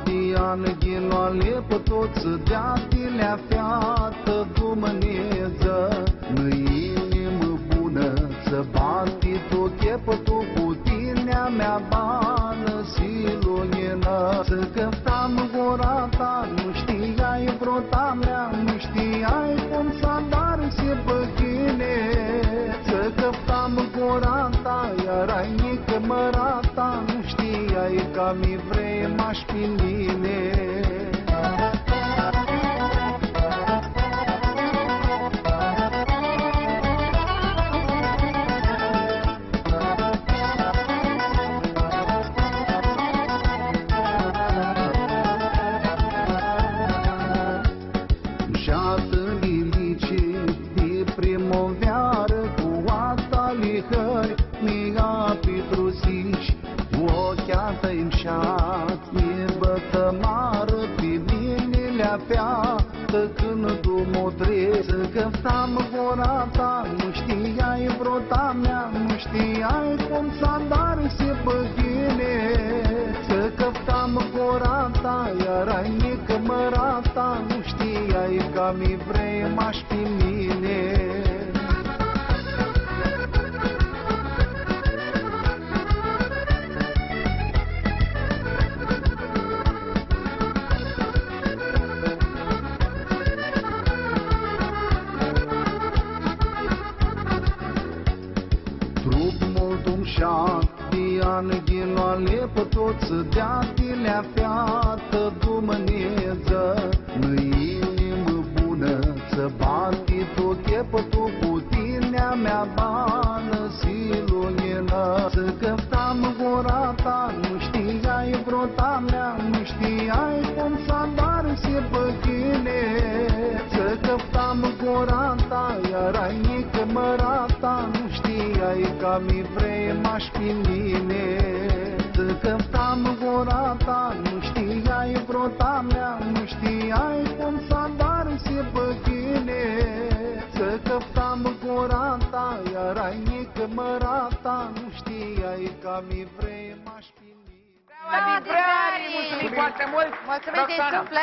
Diana ghinoale pe toți deatilea fiată Dumneză, mâinimă bună să bati tu chepă tu putinea mea bană silunină. Să căptam gura ta, nu știai vrota mea, nu știai cum s-a dar se băghine. Să căptam gura ta, iar ai mică mărata, nu știai ca mi vrei m-aș pe mine. Și-ată lilice de primăvară cu ata lihări mi-a petrusici, ochea-ta înșat mi bătămară pe mine le-a feată când du-mă trec. Să căptam gura ta, nu știai vrota mea, nu știai cum s-a dar se băghine. Să căptam gura ta, iar ai mică mărata, nu știai ca mi vrei m-aș pe mine. Diana ghinoale pe toți deatilea fiată Dumneză, mâinimă bună să bati tu chepă tu putinea mea bană silunină. Să căptam gura ta, nu știai vrota mea, nu știai cum s-a dar se băghine. Să căptam gura ta, iar ai mică mărata, nu știai ca mi vrei m-aș pe mine. Să căptam gura ta, nu știai vrota mea, nu știai cum s-a dar se băghine. Să căptam gura ta, iar ai mică mărata, nu știai ca mi vrei m-aș pe mine. Mulțumim foarte mult, Mulțumim din Roxana! suflet!